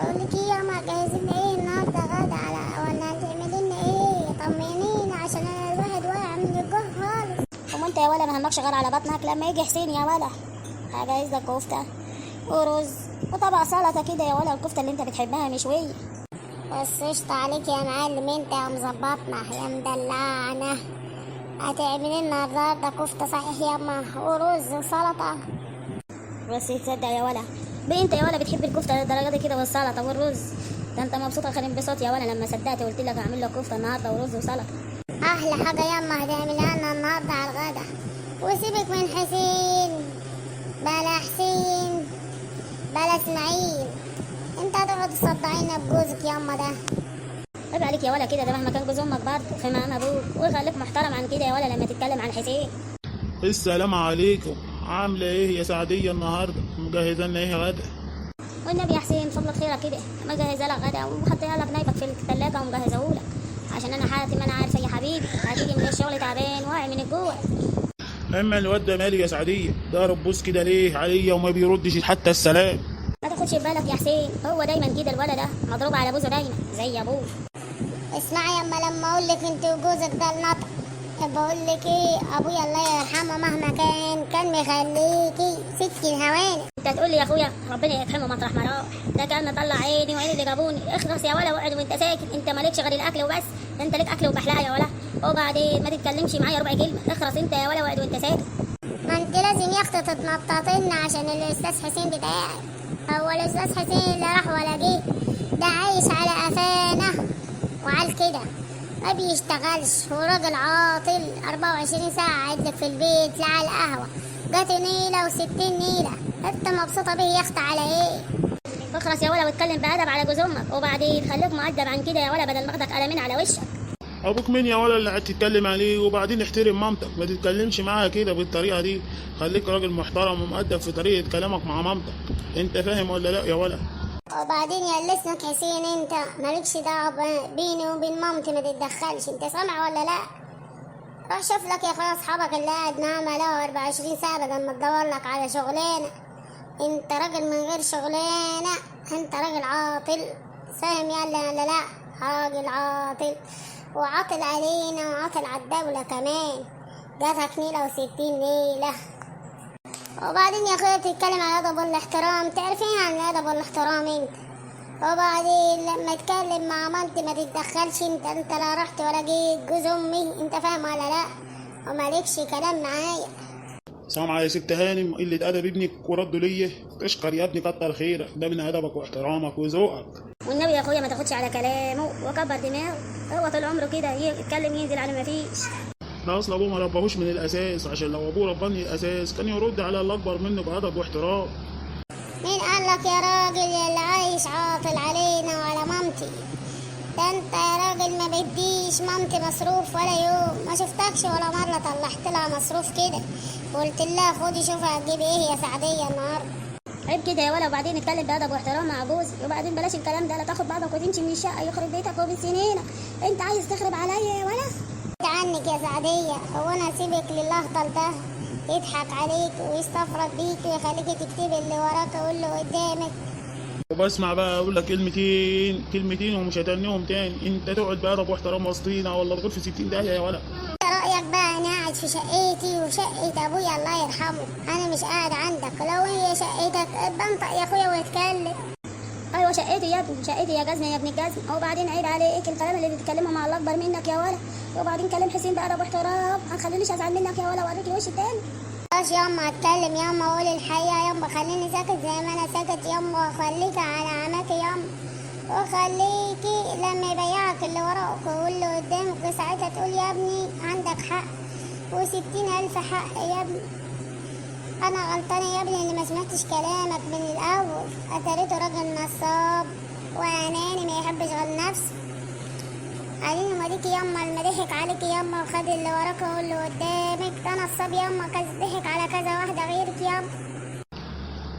بقول لك ايه يا ماما، جاهزين ايه النهارده غدا ولا هتعملي لنا ايه؟ طمنينا عشان انا الواحد واقع من الجوع خالص. وما انت يا ولا ما همكش غير على بطنك لما يجي حسين يا ولا. هجهز لك كفته ورز وطبق سلطه كده يا ولا، الكفته اللي انت بتحبها مشويه. بس قشطة عليك يا معلم، انت يا مظبطنا يا مدلعنا. هتعملي لنا النهارده كفته صحيح ياما ورز وسلطه؟ بس تصدق يا ولا بقى انت يا ولا بتحب الكفته للدرجه دي كده والسلطه والرز؟ ده انت مبسوطه خير انبساط يا ولا لما صدقت وقلت لك اعمل لك كفته النهارده ورز وسلطه. احلى حاجه ياما هتعملها لنا النهارده على الغدا. وسيبك من حسين، بلا حسين بلا اسماعيل، انت هتقعد تصدعينا بجوزك ياما ده. عيب عليك يا ولا كده، ده مهما كان جوز امك برضه في مقام ابوك، وخليك محترم عن كده يا ولا لما تتكلم عن حسين. السلام عليكم، عاملة ايه يا سعدية؟ النهاردة مجهزة لنا ايه غدا؟ والنبي يا حسين فضلة خيرك كده مجهزه لك غدا ومحضره لك نايبك في الثلاجه ومجهزه لك، عشان انا حالتي ما انا عارفه يا حبيبي هتيجي من الشغل تعبان واقع من الجوع. اما الواد ده مالي يا سعدية؟ ضارب بوس كده ليه عليا وما بيردش حتى السلام. ما تاخدش بالك يا حسين، هو دايما كده الولد ده مضروب على بوزه دايما زي ابوه. اسمعي ياما لما اقول لك انت وجوزك ده النطق، بقول لك ايه، ابويا الله يرحمه مهما كان مخليكي ست الهواني. انت هتقول لي يا اخويا ربنا يرحمه مطرح ما راح، ده كان مطلع عيني وعين اللي جابوني. اخلص يا ولا واقعد وانت ساكت، انت مالكش غير الاكل وبس، انت ليك اكل وبحلقه يا ولا. وبعدين ما تتكلمش معايا ربع كلمه، اخلص انت يا ولا واقعد وانت ساكت. ما انت لازم يا اختي تتنططلنا عشان الاستاذ حسين بتاعك. هو الاستاذ حسين لا راح ولا جه، ده عايش على قفانا وعلى كده ما بيشتغلش، وراجل عاطل 24 ساعة قاعد لك في البيت لا على القهوة. جات نيلة و60 نيلة، انت مبسوطة بيه يا اختي على ايه؟ اخلص يا ولا واتكلم بأدب على جوز امك، وبعدين خليك مؤدب عن كده يا ولا بدل ما اخدك قلمين على وشك. ابوك مين يا ولا اللي هتتكلم عليه؟ وبعدين احترم مامتك، ما تتكلمش معاها كده بالطريقة دي، خليك راجل محترم ومؤدب في طريقة كلامك مع مامتك، انت فاهم ولا لا يا ولا؟ وبعدين يا اللي اسمك حسين، انت مالكش دعوة بيني وبين مامتي، ما تتدخلش، انت سامع ولا لا؟ روح شوف لك يا اخويا اصحابك اللي قاعد معاهم له 24 ساعة بدل ما تدور لك على شغلانة. انت راجل من غير شغلانة، انت راجل عاطل، فاهم يلا ولا لا؟ راجل عاطل وعاطل علينا وعاطل على الدولة كمان، جاتك نيلة و60 نيلة. وبعدين يا اخويا بتتكلم عن الادب والاحترام، تعرفين عن الادب والاحترام انت؟ وبعدين لما اتكلم مع مامتي ما تتدخلش، انت لا رحت ولا جيت جوز امي، انت فاهم ولا لا؟ ومالكش كلام معايا. سامعة يا ست هانم قلة أدب ابنك ورده ليا؟ تشكر يا ابني، كتر خيرك، ده من أدبك واحترامك وذوقك. والنبي يا اخويا ما تاخدش على كلامه وكبر دماغه، هو طول عمره كده يتكلم ينزل على ما فيش. ده أصل أبوه ما ربهوش من الأساس، عشان لو أبوه رباني الأساس كان يرد على اللي أكبر منه بأدب واحترام. مين قالك يا راجل يا اللي عايش عاطل علينا وعلى مامتي؟ ده انت يا راجل ما بديش مامتي مصروف ولا يوم، ما شفتكش ولا مرة طلعت لها مصروف كده وقلت لها خدي شوفي هتجيبي ايه يا سعدية النهاردة. عيب كده يا ولا، وبعدين اتكلم بأدب واحترام مع جوزي، وبعدين بلاش الكلام ده، لا تاخد بعضك وتمشي من الشقة يخرب بيتك وبسنينك. انت عايز تخرب عليا يا ولا؟ عنك يا سعدية، هو انا اسيبك للاهطل ده يضحك عليك ويستفرد بيك ويخليك تكتبي اللي وراك واللي قدامك؟ وبسمع بقى أقول لك كلمتين ومش هتنيهم تاني، أنت تقعد بأدب واحترام وسطينا ولا تدخل في 60 داهية يا ولا؟ رأيك بقى أنا قاعد في شقتي وشقة أبويا الله يرحمه، أنا مش قاعد عندك، لو هي شقتك بنطق يا أخويا واتكلم. ايوه شقتي يا ابني، شقتي يا جزمه يا ابن الجزمه. وبعدين عيب عليك الكلام اللي بتتكلمه مع اللي اكبر منك يا ولا. وبعدين كلم حسين بأدب واحترام، ما تخلينيش ازعل منك يا ولا واوريك الوش التاني. خلاص ياما اتكلم ياما وقول الحقيقة ياما، خليني ساكت زي ما أنا ساكت ياما، وخليكي على عماكي ياما، وخليكي لما يبيعك اللي وراك واللي قدامك ساعتها تقول يا ابني عندك حق و60,000 حق يا ابني. أنا غلطانة يا ابني إني ما سمعتش كلامك من الأول، أتريته راجل نصاب وأناني ما يحبش غير نفسه. بعدين مالكي ياما اللي ضحك عليكي ياما وخد اللي وراك واللي قدامك، ده نصاب ياما ضحك على كذا واحدة غيرك ياما.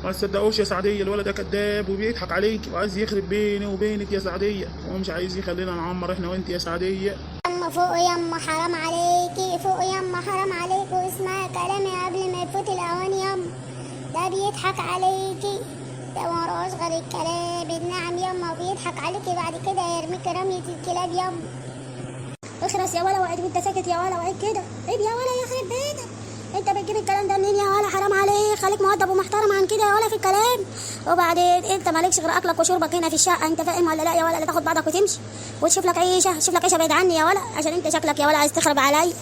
ما تصدقوش يا سعدية، الولد ده كذاب وبيضحك عليك وعايز يخرب بيني وبينك يا سعدية، هو مش عايز يخلينا نعمر احنا وانت يا سعدية. ياما فوق ياما حرام عليكي، فوق ياما حرام عليكي، واسمعي كلامي قبل ما يفوت الأوان ياما، ده بيضحك عليكي، ده مراش غير الكلام النعم ياما. وبعد كده يرميك رمية الكلاب ياما. اخرس يا ولا وعد وانت ساكت يا ولا، وعد كده عيب يا ولا يخرب بيتك. انت بتجيب الكلام ده منين يا ولا؟ حرام عليك، خليك مؤدب ومحترم عن كده يا ولا في الكلام. وبعدين انت مالكش غير اكلك وشربك هنا في الشقه، انت فاهم ولا لا يا ولا؟ لا تاخد بعضك وتمشي وتشوف لك عيشه، شوف لك عيشه بعيد عني يا ولا، عشان انت شكلك يا ولا عايز تخرب عليا.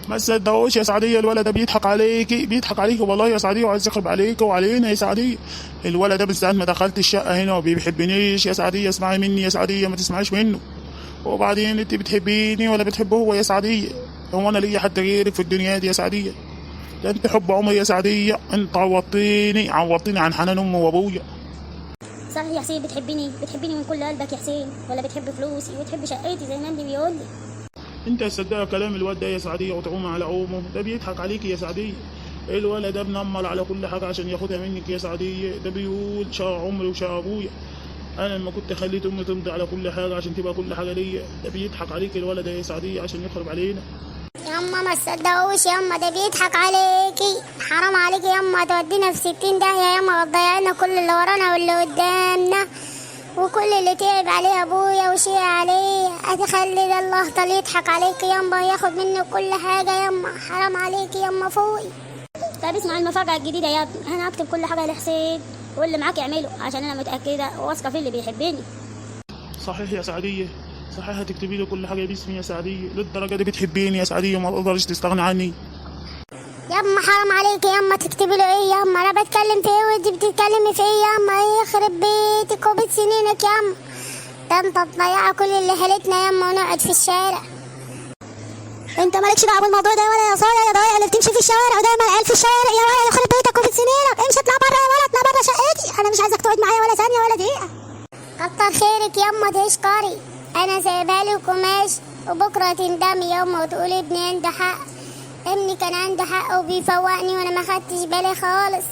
ما تصدقوش يا سعديه، الولد ده بيضحك عليكي، بيضحك عليكي والله يا سعديه، وعايز يخرب عليكي وعلينا يا سعديه. الولد ده من ساعه ما دخلت الشقه هنا وما بيحبنيش يا سعديه، اسمعي مني يا سعديه، ما تسمعيش منه. وبعدين انت بتحبيني ولا بتحبه هو يا سعديه؟ هو انا ليا حد غيرك في الدنيا دي يا سعديه؟ ده انت حب عمري يا سعديه، انت عوضتيني عن حنان امي وابويا. صحيح يا حسين، بتحبني من كل قلبك يا حسين، ولا بتحب فلوسي وتحب شقتي زي ما انت بيقول لي؟ انت تصدق كلام الواد ده يا سعديه وتقوم على عومه؟ ده بيضحك عليكي يا سعديه. الولد ده بنمر على كل حاجه عشان ياخدها منك يا سعديه، ده بيقول شقى عمري وشقى ابويا، انا لما كنت خليت امي تمضي على كل حاجه عشان تبقى كل حاجه ليا. ده بيضحك عليك الولد ده يا سعديه عشان يخرب علينا. ياما ما تصدقوش ياما، ده بيضحك عليكي، حرام عليكي ياما، تودينا في 60 داهية ياما، وتضيعنا كل اللي ورانا واللي قدامنا وكل اللي تعب عليه ابويا وشيء عليه. هتخلي ده الله طال يضحك عليكي ياما وياخد منك كل حاجه ياما، حرام عليكي ياما فوقي. طيب اسمع المفاجأة الجديدة يا ابني، انا هكتب كل حاجة لحسين واللي معاك يعمله، عشان انا متأكدة وواثقة فيه اللي بيحبني. صحيح يا سعديه، صحيح هتكتبي لي كل حاجه باسمي يا سعديه؟ للدرجه دي بتحبيني يا سعديه وما تقدرش تستغني عني؟ ياما حرام عليكي ياما، تكتبي له ايه ياما؟ انا بتكلم في ايه وانت بتتكلمي في ايه ياما؟ ايه يخرب بيتك وبيت سنينك ياما، ده انت تضيعي كل اللي حيلتنا ياما ونقعد في الشارع. انت مالكش دعوه بالموضوع ده ولا يا صايع يا ضايع اللي بتمشي في الشوارع ودايما العيال في الشوارع يا ولا، يخرب بيتك وبيت سنينك. امشي اطلع بره يا ولا، اطلع بره شقتي، انا مش عايزك تقعد معايا ولا ثانيه ولا دقيقه. كتر خيرك ياما تشكري، انا سايبها لك وماشي، وبكره تندمي ياما وتقولي ابني عنده حق. ابني كان عنده حق وبيفوقني وانا ما خدتش بالي خالص.